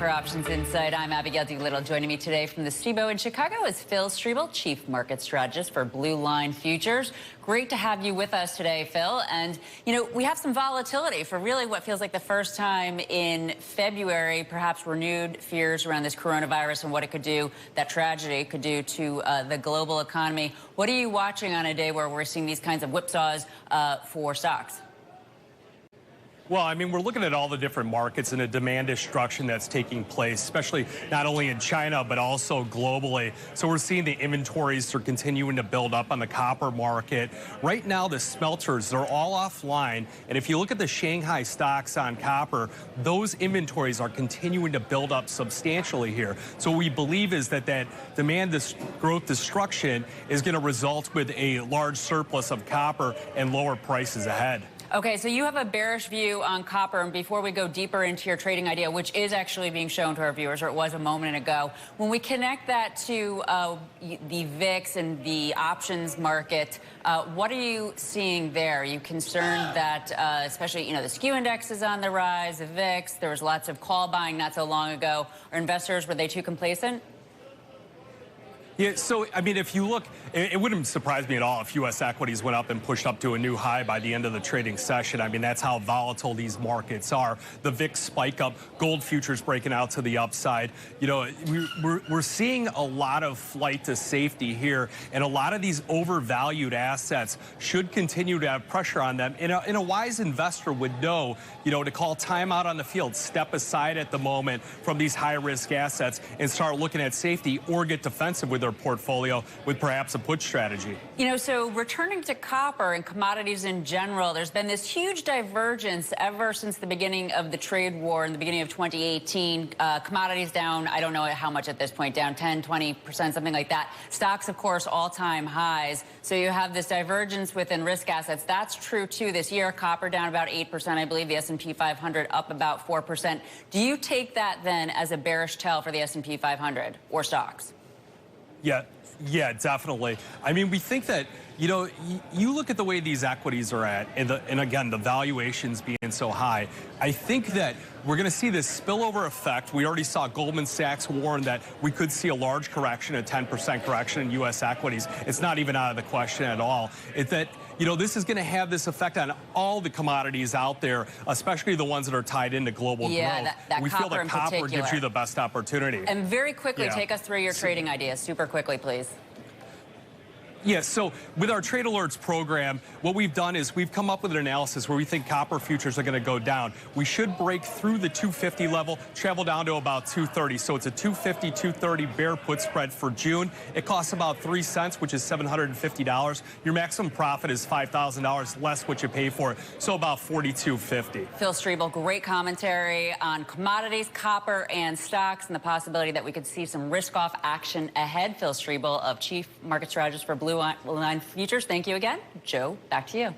for Options Insight. I'm Abigail Doolittle. Joining me today from the Streible in Chicago is Phil Streible, Chief Market Strategist for Blue Line Futures. Great to have you with us today, Phil. And, you know, we have some volatility for really what feels like the first time in February, perhaps renewed fears around this coronavirus and what it could do, that tragedy could do to the global economy. What are you watching on a day where we're seeing these kinds of whipsaws for stocks? Well, I mean, we're looking at all the different markets and the demand destruction that's taking place, especially not only in China, but also globally. So we're seeing the inventories are continuing to build up on the copper market. Right now, the smelters, they're all offline. And if you look at the Shanghai stocks on copper, those inventories are continuing to build up substantially here. So what we believe is that demand growth destruction is going to result with a large surplus of copper and lower prices ahead. Okay, so you have a bearish view on copper, and before we go deeper into your trading idea, which is actually being shown to our viewers, or it was a moment ago, when we connect that to the VIX and the options market, what are you seeing there? Are you concerned that, especially, you know, the skew index is on the rise, the VIX, there was lots of call buying not so long ago. Are investors, were they too complacent? Yeah, so, I mean, if you look, it wouldn't surprise me at all if U.S. equities went up and pushed up to a new high by the end of the trading session. I mean, that's how volatile these markets are. The VIX spike up, gold futures breaking out to the upside. You know, we're seeing a lot of flight to safety here, and a lot of these overvalued assets should continue to have pressure on them. And a wise investor would know, you know, to call timeout on the field, step aside at the moment from these high-risk assets and start looking at safety or get defensive with their portfolio with perhaps a put strategy. You know, so returning to copper and commodities in general, there's been this huge divergence ever since the beginning of the trade war in the beginning of 2018. Commodities down, I don't know how much at this point, down 10, 20%, something like that. Stocks, of course, all-time highs. So you have this divergence within risk assets. That's true, too, this year. Copper down about 8%, I believe. The S&P 500 up about 4%. Do you take that, then, as a bearish tell for the S&P 500 or stocks? Yeah, definitely. I mean, we think that, you know, you look at the way these equities are at, and again, the valuations being so high, I think that we're going to see this spillover effect. We already saw Goldman Sachs warn that we could see a large correction, a 10% correction in U.S. equities. It's not even out of the question at all. It's that, you know, this is going to have this effect on all the commodities out there, especially the ones that are tied into global growth. That we feel that copper gives you the best opportunity. And very quickly, take us through your trading ideas, super quickly, please. Yes, so with our Trade Alerts program, what we've done is we've come up with an analysis where we think copper futures are going to go down. We should break through the 250 level, travel down to about 230. So it's a 250, 230 bear put spread for June. It costs about 3 cents, which is $750. Your maximum profit is $5,000 less what you pay for it, so about $42.50. Phil Streible, great commentary on commodities, copper, and stocks, and the possibility that we could see some risk-off action ahead. Phil Streible, of Chief Market Strategist for Blue Line Futures. Thank you again. Joe, back to you.